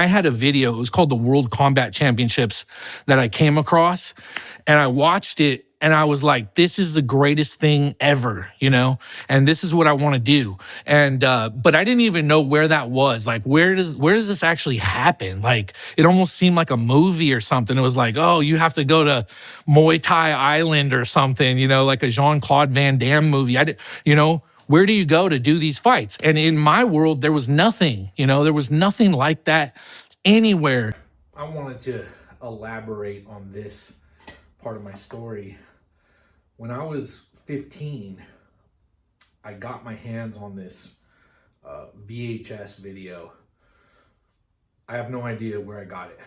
I had a video, it was called the World Combat Championships, that I came across, and I watched it and I was like, this is the greatest thing ever, you know? And this is what I want to do. And but I didn't even know where that was. Like, where does this actually happen? Like, it almost seemed like a movie or something. It was like, oh, you have to go to Muay Thai Island or something, you know, like a Jean-Claude Van Damme movie. I did, you know, where do you go to do these fights? And in my world, there was nothing, you know, there was nothing like that anywhere. I wanted to elaborate on this part of my story. When I was 15, I got my hands on this VHS video. I have no idea where I got it.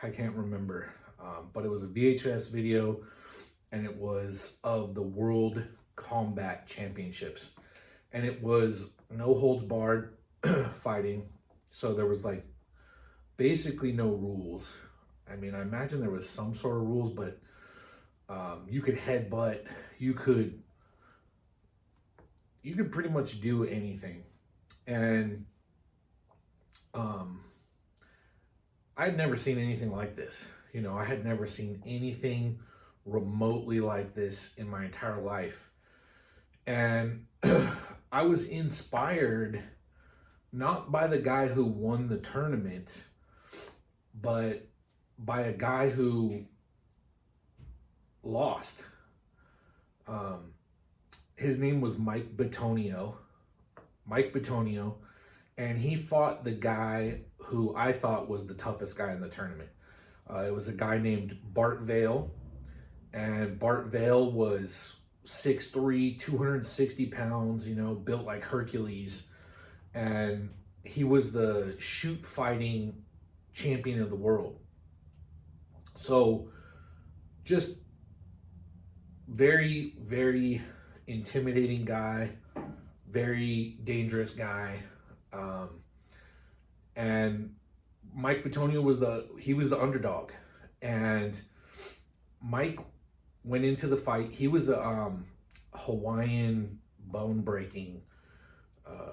I can't remember. But it was a VHS video, and it was of the World Combat Championships. And it was no holds barred fighting. So there was like basically no rules. I mean, I imagine there was some sort of rules, but you could headbutt, you could pretty much do anything. And I'd never seen anything like this. You know, I had never seen anything remotely like this in my entire life. And I was inspired not by the guy who won the tournament, but by a guy who lost. His name was Bitonio, and he fought the guy who I thought was the toughest guy in the tournament. It was a guy named Bart Vale, and Bart Vale was 6'3", 260 pounds, you know, built like Hercules, and he was the shoot fighting champion of the world. So just very, very intimidating guy, very dangerous guy. And Mike Bitonio was the underdog. And Mike went into the fight. He was a Hawaiian bone breaking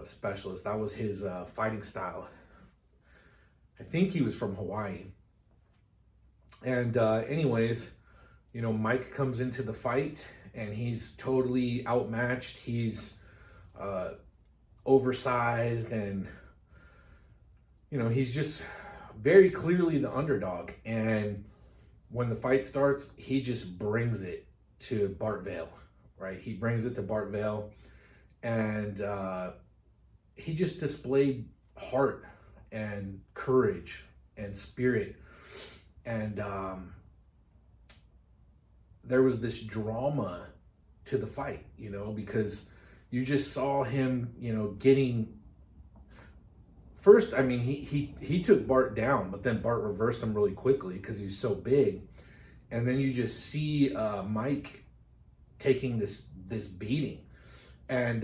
specialist. That was his fighting style. I think he was from Hawaii. And anyways, you know, Mike comes into the fight and he's totally outmatched. He's oversized, and, you know, he's just very clearly the underdog. And when the fight starts, he just brings it to Bart Vale, right? He brings it to Bart Vale, and he just displayed heart and courage and spirit. And there was this drama to the fight, you know, because you just saw him, you know, getting first. I mean, he took Bart down, but then Bart reversed him really quickly because he's so big. And then you just see Mike taking this beating, and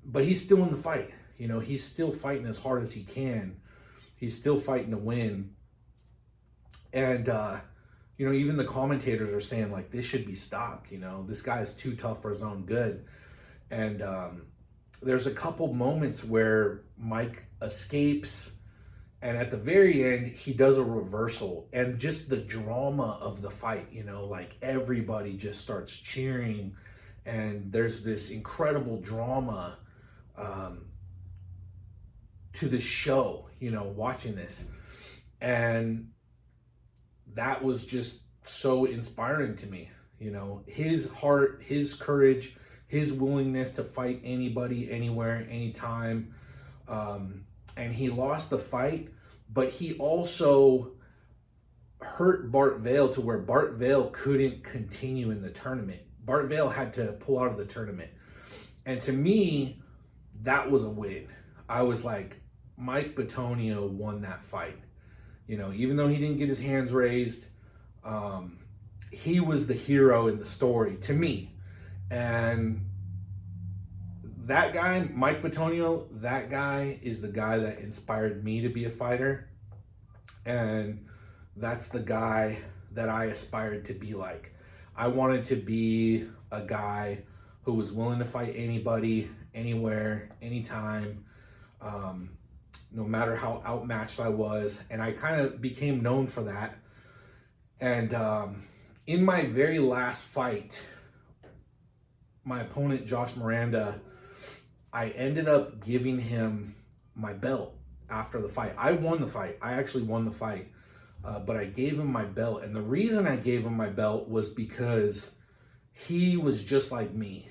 but he's still in the fight. You know, he's still fighting as hard as he can. He's still fighting to win. And you know, even the commentators are saying, like, this should be stopped. You know, this guy is too tough for his own good. And there's a couple moments where Mike escapes, and at the very end, he does a reversal. And just the drama of the fight, you know, like everybody just starts cheering, and there's this incredible drama to the show, you know, watching this. And that was just so inspiring to me. You know, his heart, his courage, his willingness to fight anybody, anywhere, anytime. And he lost the fight, but he also hurt Bart Vale to where Bart Vale couldn't continue in the tournament. Bart Vale had to pull out of the tournament. And to me, that was a win. I was like, Mike Bitonio won that fight. You know, even though he didn't get his hands raised, he was the hero in the story to me. And that guy, Mike Bitonio, that guy is the guy that inspired me to be a fighter. And that's the guy that I aspired to be like. I wanted to be a guy who was willing to fight anybody, anywhere, anytime. no matter how outmatched I was. And I kind of became known for that. And in my very last fight, my opponent, Josh Miranda, I ended up giving him my belt after the fight. I won the fight. I actually won the fight. But I gave him my belt. And the reason I gave him my belt was because he was just like me.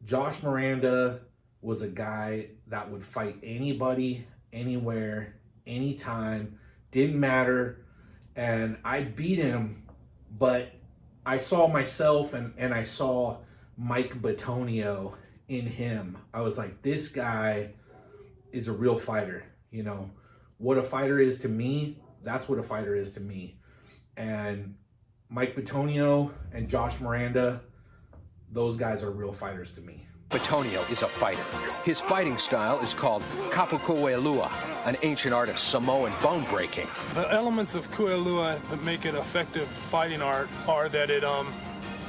Josh Miranda was a guy that would fight anybody, anywhere, anytime. Didn't matter. And I beat him, but I saw myself and I saw Mike Bitonio in him. I was like, this guy is a real fighter. You know, what a fighter is to me, that's what a fighter is to me. And Mike Bitonio and Josh Miranda, those guys are real fighters to me. Bitonio is a fighter. His fighting style is called kapukuelua, an ancient art of Samoan bone breaking. The elements of kuelua that make it effective fighting art are that it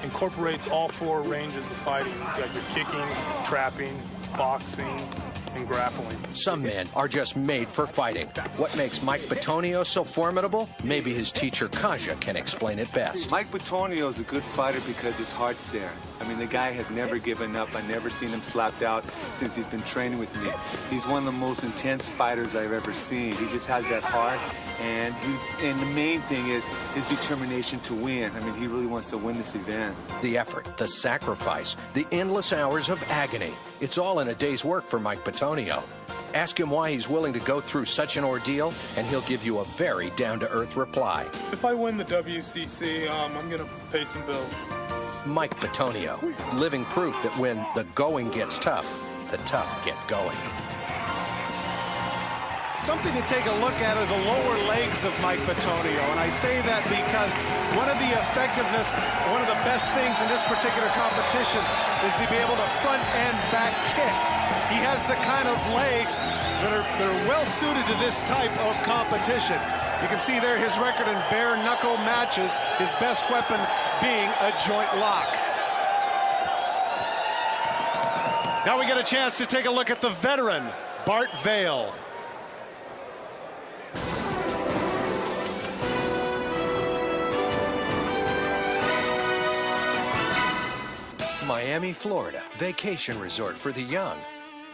incorporates all four ranges of fighting. You've got your kicking, trapping, boxing, and grappling. Some men are just made for fighting. What makes Mike Bitonio so formidable? Maybe his teacher Kaja can explain it best. Mike Bitonio is a good fighter because his heart's there. I mean, the guy has never given up. I've never seen him slapped out since he's been training with me. He's one of the most intense fighters I've ever seen. He just has that heart, and the main thing is his determination to win. I mean, he really wants to win this event. The effort, the sacrifice, the endless hours of agony. It's all in a day's work for Mike Bitonio. Ask him why he's willing to go through such an ordeal, and he'll give you a very down-to-earth reply. If I win the WCC, I'm going to pay some bills. Mike Bitonio, living proof that when the going gets tough, the tough get going. Something to take a look at are the lower legs of Mike Bitonio, and I say that because one of the effectiveness, one of the best things in this particular competition is to be able to front and back kick. He has the kind of legs that are well suited to this type of competition. You can see there his record in bare knuckle matches, his best weapon being a joint lock. Now we get a chance to take a look at the veteran, Bart Vale. Miami, Florida, vacation resort for the young,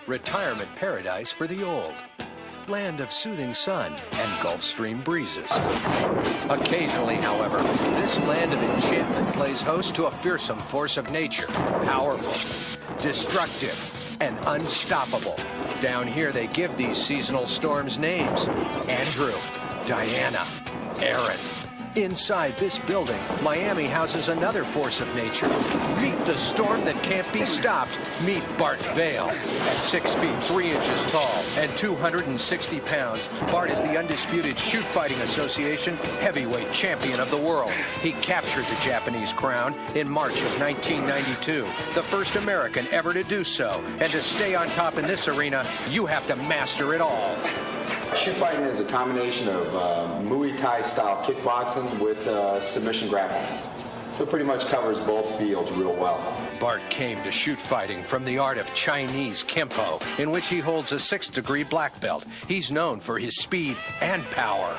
retirement paradise for the old, land of soothing sun and Gulf Stream breezes. Occasionally, however, this land of enchantment plays host to a fearsome force of nature, powerful, destructive, and unstoppable. Down here, they give these seasonal storms names: Andrew, Diana, Aaron. Inside this building, Miami houses another force of nature. Meet the storm that can't be stopped. Meet Bart Vale. At 6 feet 3 inches tall and 260 pounds, Bart is the undisputed Shoot Fighting Association heavyweight champion of the world. He captured the Japanese crown in March of 1992, the first American ever to do so. And to stay on top in this arena, you have to master it all. Shoot fighting is a combination of Muay Thai style kickboxing with submission grappling. So it pretty much covers both fields real well. Bart came to shoot fighting from the art of Chinese Kempo, in which he holds a 6th degree black belt. He's known for his speed and power.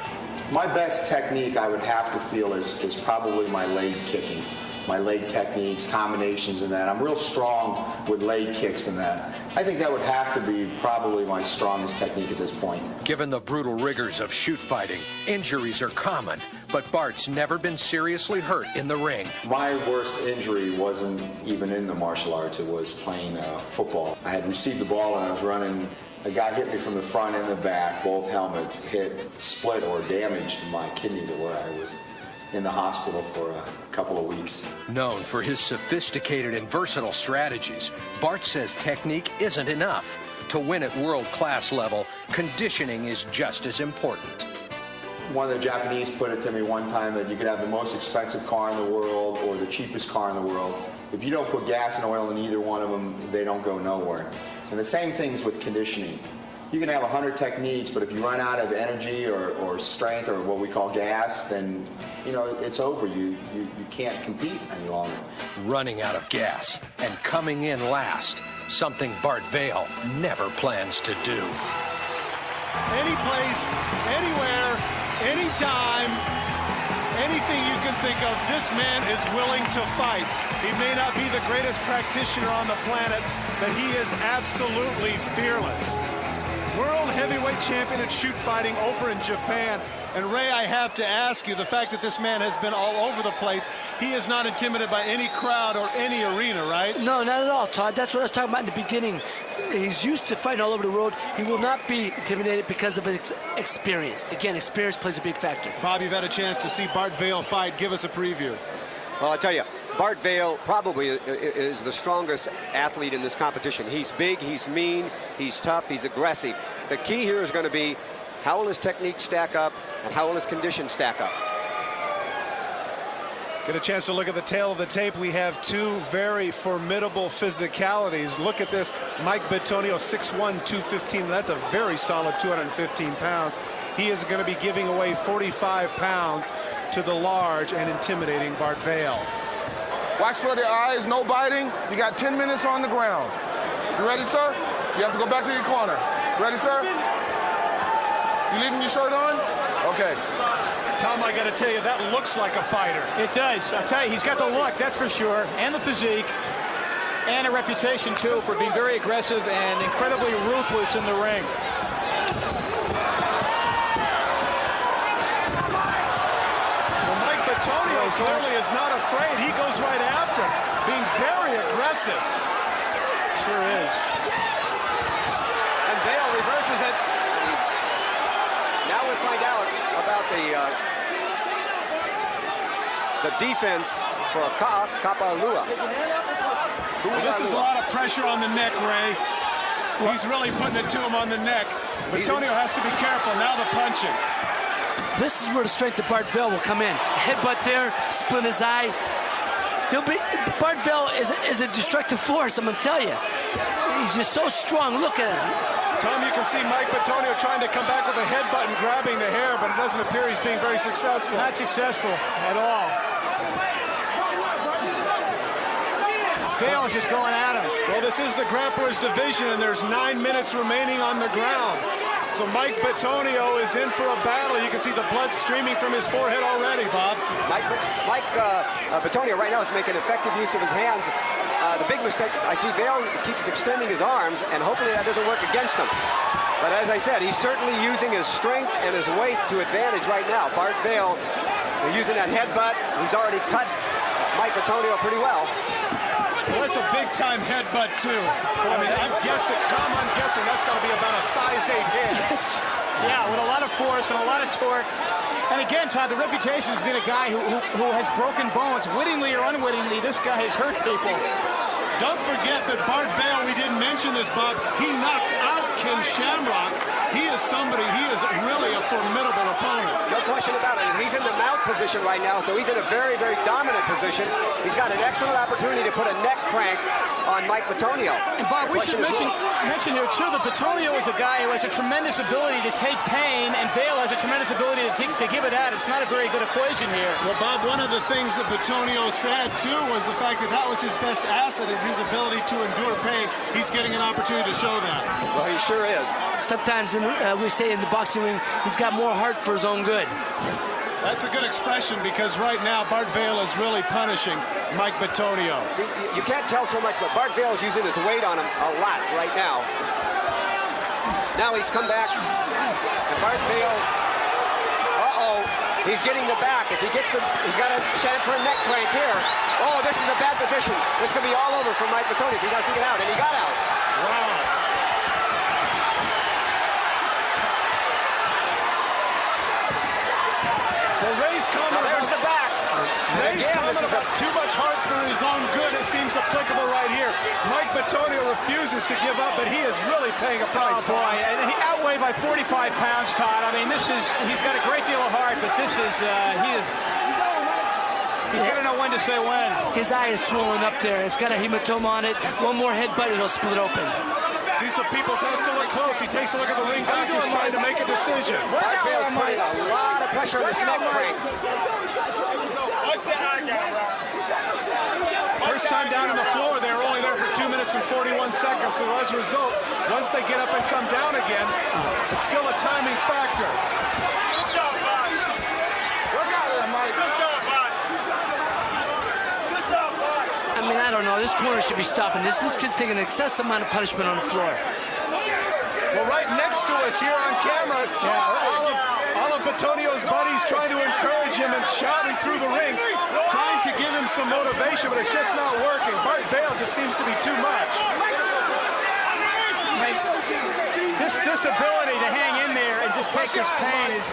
My best technique, I would have to feel, is probably my leg kicking. My leg techniques, combinations and that. I'm real strong with leg kicks and that. I think that would have to be probably my strongest technique at this point. Given the brutal rigors of shoot fighting, injuries are common, but Bart's never been seriously hurt in the ring. My worst injury wasn't even in the martial arts. It was playing football. I had received the ball and I was running. A guy hit me from the front and the back. Both helmets hit, split or damaged my kidney to where I was in the hospital for a couple of weeks. Known for his sophisticated and versatile strategies, Bart says technique isn't enough. To win at world-class level, conditioning is just as important. One of the Japanese put it to me one time that you could have the most expensive car in the world or the cheapest car in the world. If you don't put gas and oil in either one of them, they don't go nowhere. And the same thing is with conditioning. You can have 100 techniques, but if you run out of energy or strength or what we call gas, then it's over. You can't compete any longer. Running out of gas and coming in last, something Bart Vale never plans to do. any place, anywhere, anytime, anything you can think of, this man is willing to fight. He may not be the greatest practitioner on the planet, but he is absolutely fearless. World heavyweight champion at shoot fighting over in Japan. And Ray, I have to ask you, the fact that this man has been all over the place, he is not intimidated by any crowd or any arena, right? No, not at all, Todd. That's what I was talking about in the beginning. He's used to fighting all over the world. He will not be intimidated because of his experience. Again, experience plays a big factor. Bob, you've had a chance to see Bart Vale fight. Give us a preview. Well, I tell you, Bart Vale probably is the strongest athlete in this competition. He's big, he's mean, he's tough, he's aggressive. The key here is going to be how will his technique stack up and how will his condition stack up. Get a chance to look at the tail of the tape. We have two very formidable physicalities. Look at this. Mike Bitonio, 6'1", 215. That's a very solid 215 pounds. He is going to be giving away 45 pounds to the large and intimidating Bart Vale. Watch for the eyes, no biting. You got 10 minutes on the ground. You ready, sir? You have to go back to your corner. Ready, sir? You leaving your shirt on? Okay. Tom, I got to tell you, that looks like a fighter. It does. I'll tell you, he's got the look, that's for sure, and the physique, and a reputation, too, for being very aggressive and incredibly ruthless in the ring. Well, Mike Bitonio clearly is not afraid. He goes right after him, being very aggressive. Sure is. And Vale reverses it. Now we'll find out about the defense for Kapalua. Well, this is a lot of pressure on the neck, Ray. He's really putting it to him on the neck. Bitonio has to be careful. Now the punching. This is where the strength of Bart Vale will come in. Headbutt there, split his eye. Bart Vale is a destructive force, I'm going to tell you. He's just so strong. Look at him. Tom, you can see Mike Bitonio trying to come back with a headbutt and grabbing the hair, but it doesn't appear he's being very successful. Not successful at all. Vale is just going at him. Well, this is the grappler's division, and there's 9 minutes remaining on the ground. So Mike Bitonio is in for a battle. You can see the blood streaming from his forehead already, Bob. Mike Bitonio right now is making effective use of his hands. The big mistake, I see Vale keeps extending his arms, and hopefully that doesn't work against him. But as I said, he's certainly using his strength and his weight to advantage right now. Bart Vale using that headbutt. He's already cut Mike Bitonio pretty well. Well, that's a big-time headbutt, too. I mean, I'm guessing that's going to be about a size 8 hit. Yeah, with a lot of force and a lot of torque. And again, Todd, the reputation has been a guy who has broken bones. Wittingly or unwittingly, this guy has hurt people. Don't forget that Bart Vale, we didn't mention this, Bob, he knocked out Ken Shamrock. He is really a formidable opponent. No question about it. And he's in the mount position right now, so he's in a very, very dominant position. He's got an excellent opportunity to put a neck crank on Mike Bitonio. And Bob, we should mention here, too, that Bitonio is a guy who has a tremendous ability to take pain, and Vale has a tremendous ability to give it out. It's not a very good equation here. Well, Bob, one of the things that Bitonio said, too, was the fact that that was his best asset, is his ability to endure pain. He's getting an opportunity to show that. Well, he sure is. Sometimes we say in the boxing ring, he's got more heart for his own good. That's a good expression, because right now Bart Vale is really punishing Mike Bitonio. See, you can't tell so much, but Bart Vale is using his weight on him a lot right now. Now he's come back, and Bart Vale, he's getting the back. If he gets he's got a chance for a neck crank here. Oh, this is a bad position. This could be all over for Mike Bitonio if he doesn't get out, and he got out. Wow. Well, Ray's comment there's the back. Ray's comment about too much heart for his own good, it seems applicable right here. Mike Bitonio refuses to give up, but he is really paying a price. Oh, boy, and he outweighed by 45 pounds, Todd. I mean, he's got a great deal of heart, but he's got to know when to say when. His eye is swollen up there. It's got a hematoma on it. One more headbutt, it'll split open. See, some people has to look close. He takes a look at the ring doctors trying to make a decision. Bart Vale's putting a lot of pressure on this neck crank. First time down on the floor. They were only there for 2 minutes minutes and 41 seconds. So as a result, once they get up and come down again, it's still a timing factor. Good job, Bob. Work out of there, Mike. Good job, Bob. Good job, Bob. I mean, I don't know. This corner should be stopping this. This kid's taking an excessive amount of punishment on the floor. Well, right next to us here on camera, all of Bitonio's buddies trying to encourage him and shouting through the ring, trying to give him some motivation, but it's just not working. Bart Vale just seems to be too much. This ability to hang in there and just take this pain is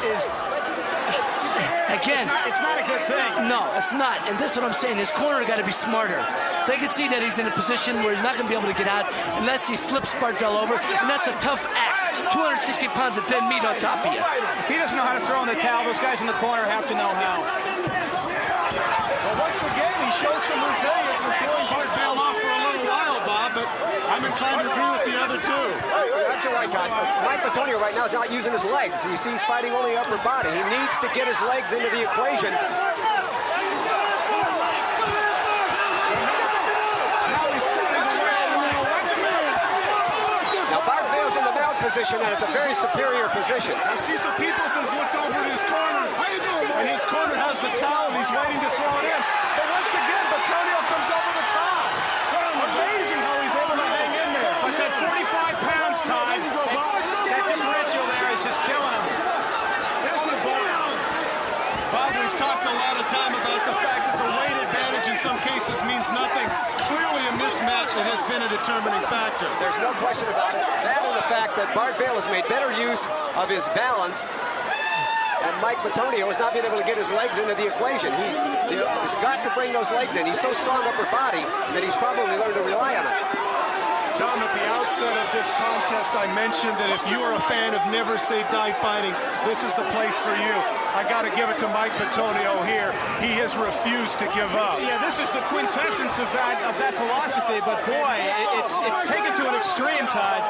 again, it's not a good thing. No, it's not. And this is what I'm saying. His corner got to be smarter. They can see that he's in a position where he's not going to be able to get out unless he flips Bart Vale over, and that's a tough act. 260 pounds of dead meat on top of you. If he doesn't know how to throw in the towel, those guys in the corner have to know how. Well, once again, he shows some resilience in throwing Bart Vale off for a little while, Bob, but I'm inclined to agree with the other two. That's all right, Todd. Mike Bitonio right now is not using his legs. You see he's fighting only upper body. He needs to get his legs into the equation. Position, and it's a very superior position. Now Cecil Peoples has looked over at his corner, and his corner has the towel, and he's waiting to throw it in. But once again, Bitonio comes over the top. Amazing how he's able to hang in there. But that 45 pounds, Todd, that differential there is just killing him. Bob, we've talked a lot of time about the fact that the weight advantage in some cases means nothing. Clearly in this match, it has been a determining factor. There's no question about it. That and the fact that Bart Vale has made better use of his balance, and Mike Bitonio has not been able to get his legs into the equation. He's got to bring those legs in. He's so strong upper body that he's probably learned to rely on it. Tom, at the outset of this contest, I mentioned that if you are a fan of Never Say Die fighting, this is the place for you. I got to give it to Mike Bitonio here. He has refused to give up. Yeah, this is the quintessence of that philosophy, but boy, it's taken to an extreme, Todd.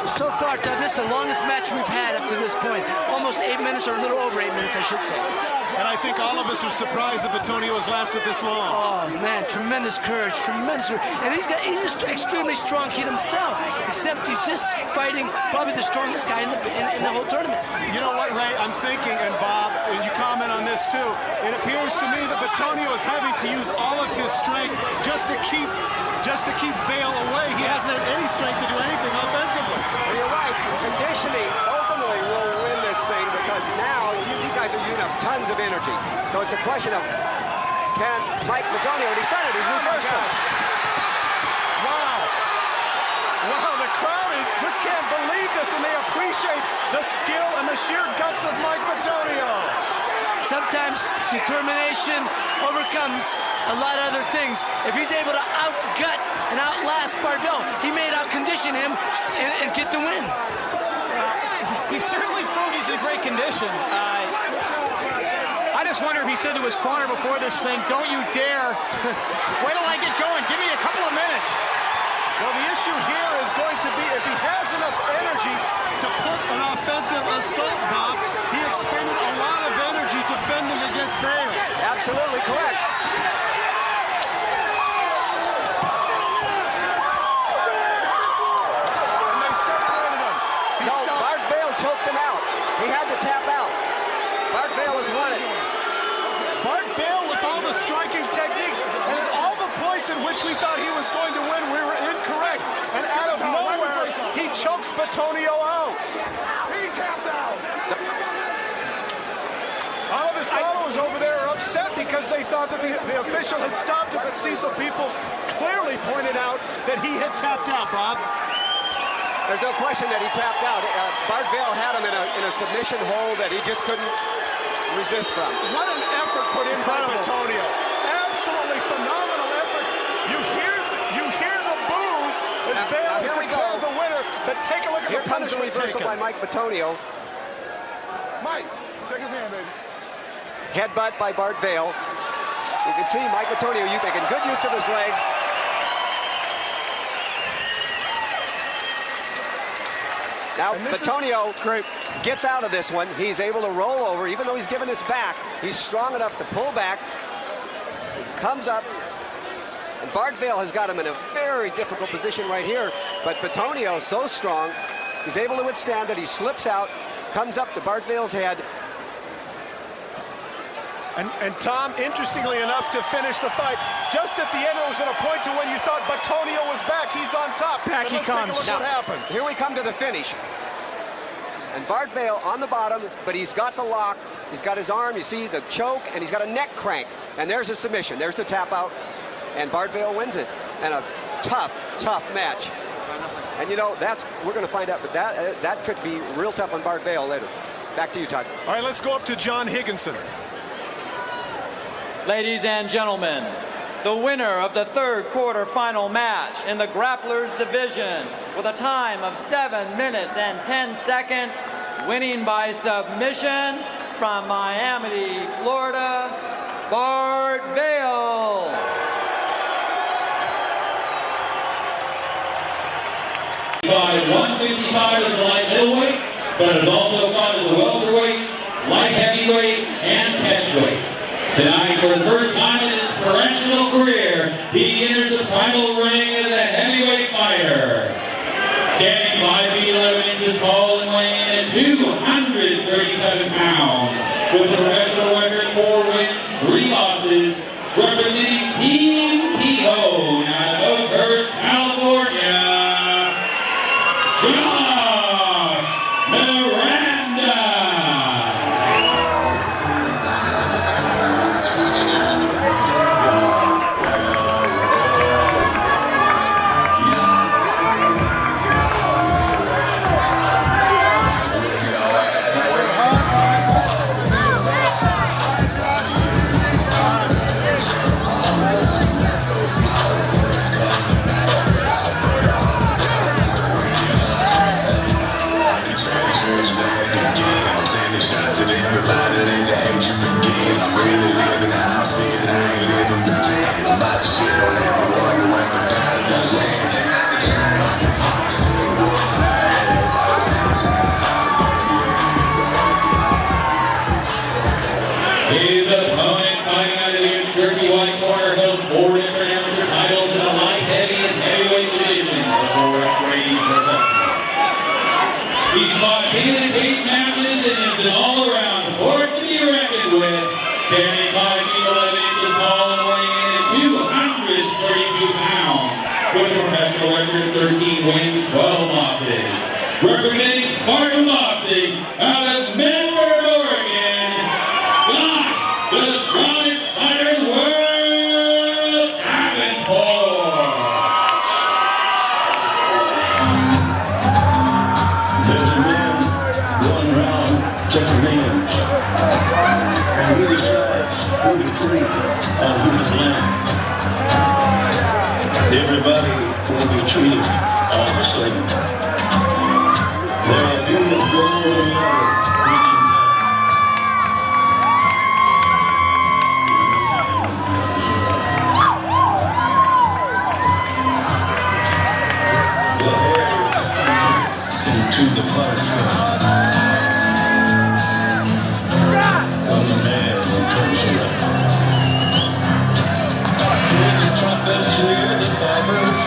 So far, Todd, this is the longest match we've had up to this point. Almost 8 minutes, or a little over 8 minutes, I should say. And I think all of us are surprised that Bitonio has lasted this long. Oh, man, tremendous courage, tremendous. And he's an extremely strong kid himself, except he's just fighting probably the strongest guy in the whole tournament. You know what, Ray? I'm thinking, and Bob, and you comment on this too, it appears to me that Bitonio is having to use all of his strength just to keep Vale away. He hasn't had any strength to do anything offensively. Well, you're right. Conditioning ultimately will win this thing, because now these guys are using up tons of energy. So it's a question of, can Mike Bitonio, and he's done it, he's reversed him. Wow, the crowd just can't believe this, and they appreciate the skill and the sheer guts of Mike Bitonio. Sometimes determination overcomes a lot of other things. If he's able to outgut and outlast Bart Vale, he may outcondition him and get the win. He certainly proved he's in great condition. I just wonder if he said to his corner before this thing, "Don't you dare. Wait till I get going. Give me a couple of minutes." Well, the issue here is going to be if he has enough energy to put an offensive assault, Bob. He expended a lot of energy defending against Vale. Absolutely correct. And they separated him. Bart Vale choked him out. He had to tap out. Bart Vale has won it. Bart Vale with all the striking techniques and all the points in which we thought he was going to win, we were incorrect. And out of nowhere, he chokes Bitonio out. He tapped out. All of his followers over there are upset because they thought that the official had stopped it, but Cecil Peoples clearly pointed out that he had tapped out, Bob. There's no question that he tapped out. Bart Vale had him in a submission hold that he just couldn't resist from. What an effort put in by Bitonio. Absolutely phenomenal effort. You hear the boos as Vale is declared the winner, but take a look at Here the comes the punishment reversal taken. by Mike Bitonio. Mike, shake his hand, baby. Headbutt by Bart Vale. You can see Mike Bitonio making good use of his legs. Now, Bitonio gets out of this one. He's able to roll over, even though he's given his back. He's strong enough to pull back. He comes up, And Bardvale has got him in a very difficult position right here, but Bitonio is so strong, he's able to withstand it. He slips out, comes up to Bardvale's head. And Tom, interestingly enough, to finish the fight, just at the end, it was at a point to when you thought Bitonio was back. He's on top. Back he comes. Take a look Now, what happens. Here we come to the finish. And Bardvale on the bottom, but he's got the lock. He's got his arm, you see the choke, and he's got a neck crank. And there's a submission. There's the tap out. And Bardvale wins it. And a tough, tough match. And you know, we're going to find out, but that could be real tough on Bardvale later. Back to you, Todd. All right, let's go up to John Higginson. Ladies and gentlemen, the winner of the third quarterfinal match in the grapplers division with a time of 7 minutes and 10 seconds, winning by submission from Miami, Florida, Bard Vale. By 155 is the light middleweight, but it is also fought as a welterweight, light heavyweight, and catchweight. Tonight, for the first time in his professional career, he enters the final ring as a heavyweight fighter. Standing 5 feet 11 inches tall and weighing in at 237 pounds, with a professional record 4 wins, 3 losses, representing Team Kehoe out of Oakhurst, California, Josh Miranda. His opponent fighting out of the shirky white corner held 4 different amateur titles in the light, heavy, and heavyweight division before upgrading to professional. He's fought king of the gate matches and is an all-around force to be reckoned with, standing 5 feet 11 inches tall and weighing in at 232 pounds, with a professional record of 13 wins, 12 losses. Representing Spartan Boxing out of Medford, Oregon, Scott, the strongest fighter in the world, Davenport. There's a man going around checking names, and he decides who to free and who to blame. Everybody will be treated all the same. There are people going around reaching the hairs into the punishment of the man who turns around. Hear the trumpets, hear the fighters.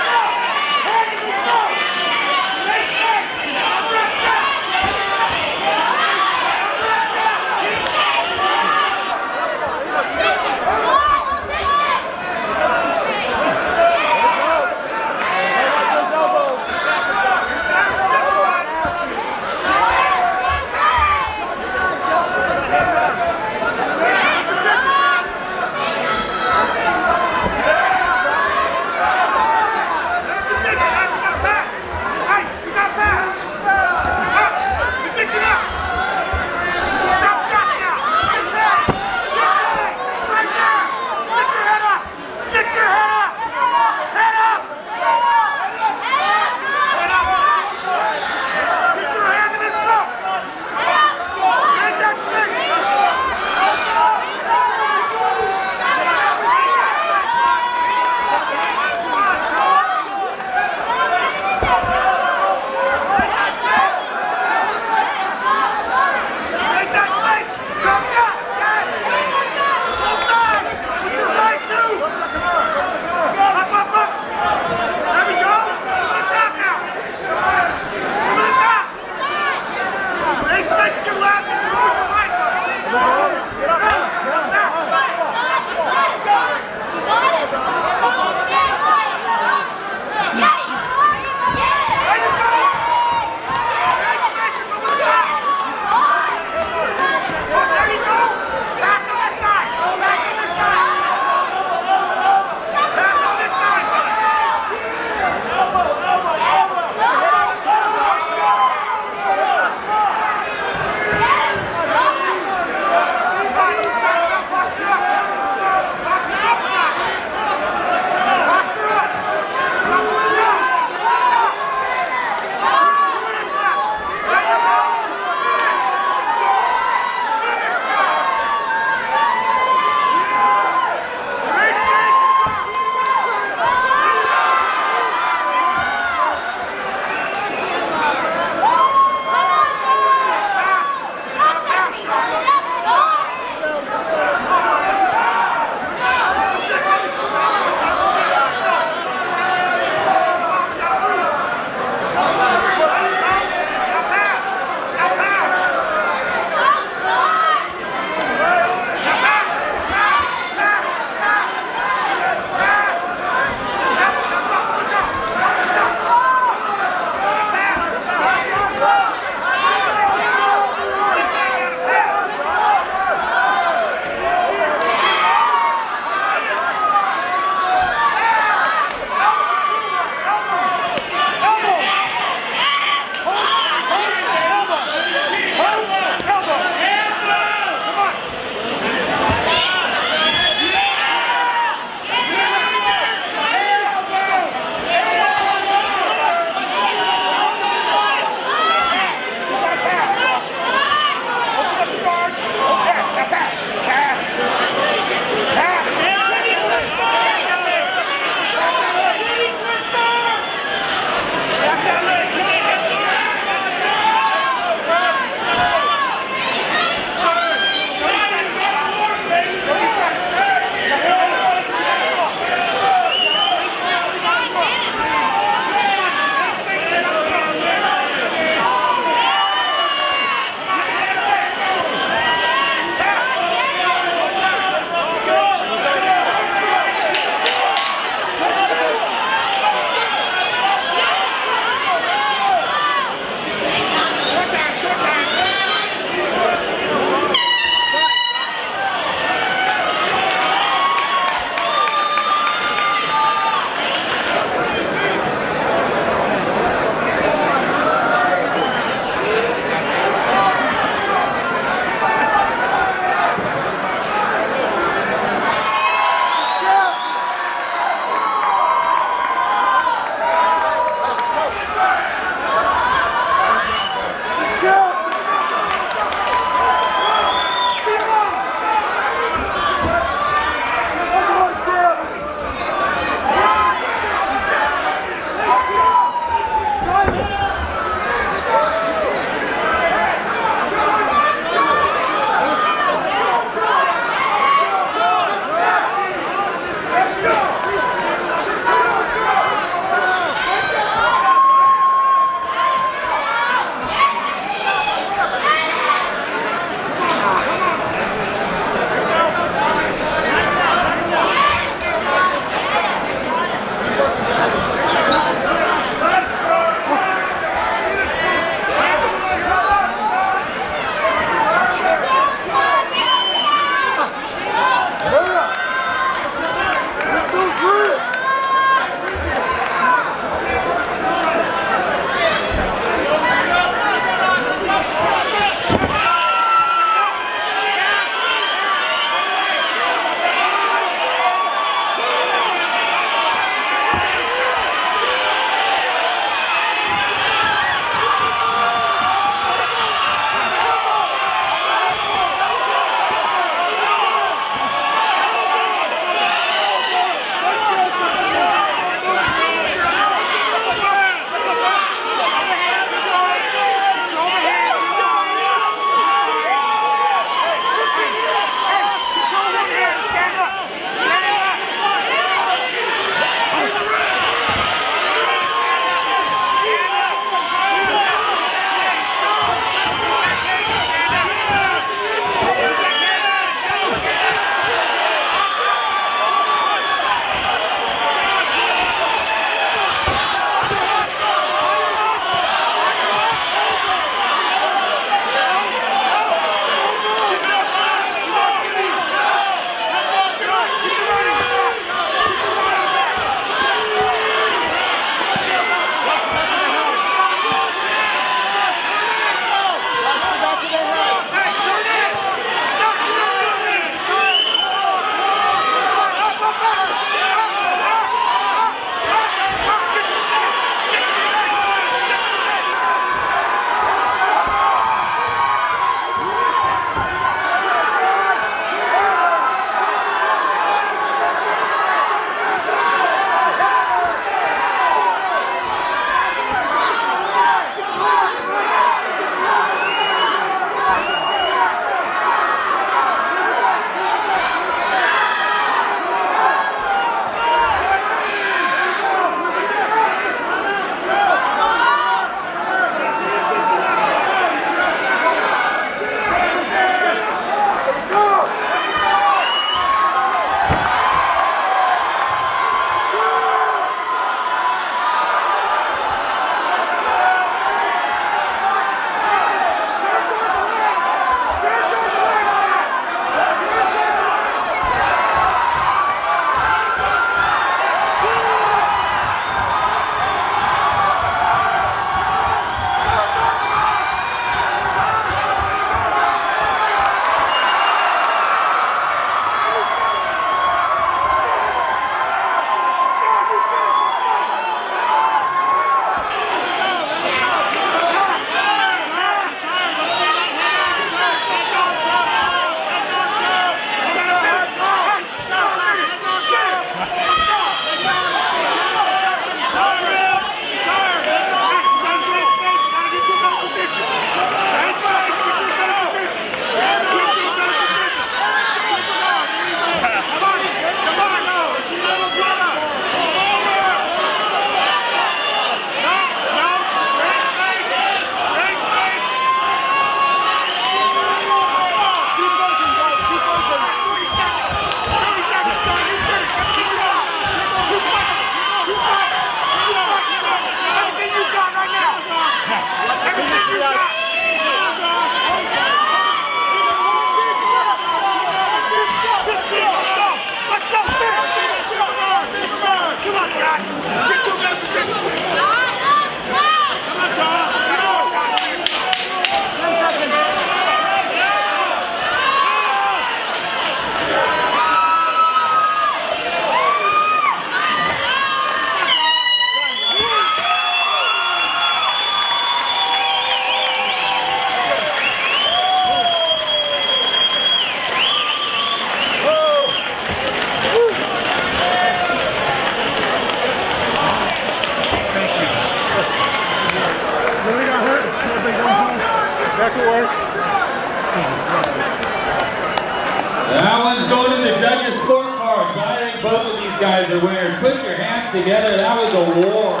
That one's going to the judges' scorecards, but I think both of these guys are winners. Put your hands together. That was a war.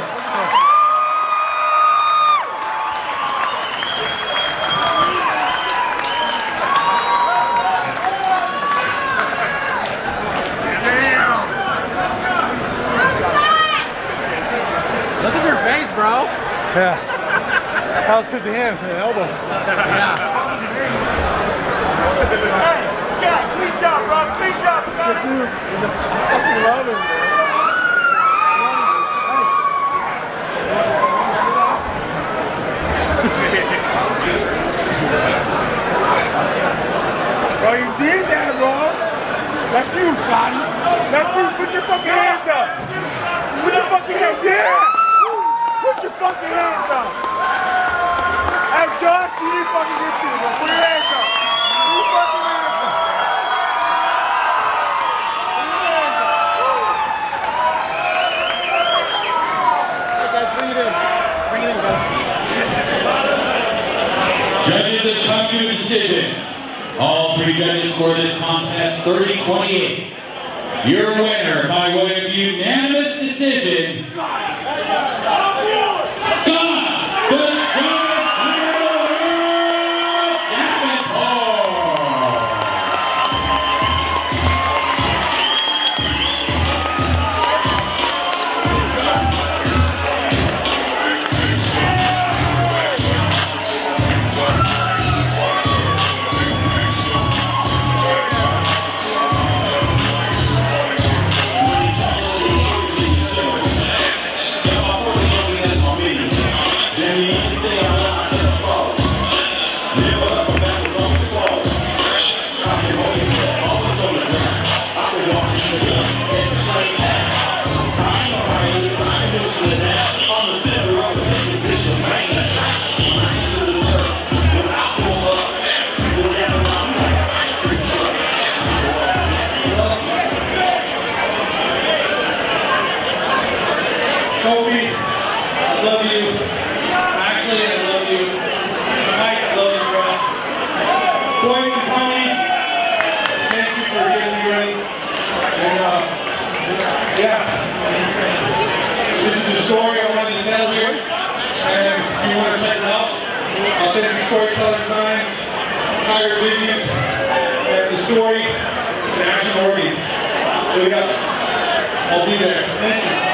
Look at your face, bro. Yeah. That was because of him, the elbow. Yeah. Clean job, bro. Clean job. Good dude. I fucking love him, bro. Bro, you did that, bro. That's you, Scotty. That's you. Put your fucking hands up. Put your fucking hands up. Yeah. Put your fucking hands up. Hey, Josh, you need fucking get to it, bro. Put your hands up. Put your fucking hands up. Put your hands up. Hey, guys, bring it in. Bring it in, guys. Judges have come to a decision. All three judges scored this contest 30-28. Your winner by way of unanimous decision, Scott, the strongest fighter in the world, Kobe, I love you. Ashley, I love you. Mike, I love you, bro. Boys and Tony, thank you for getting me ready. And, yeah, this is the story I wanted to tell here. And if you want to check it out, Authentic Storytelling Signs, Higher Visions, and the story, National Organ. So, yeah, I'll be there. Thank you.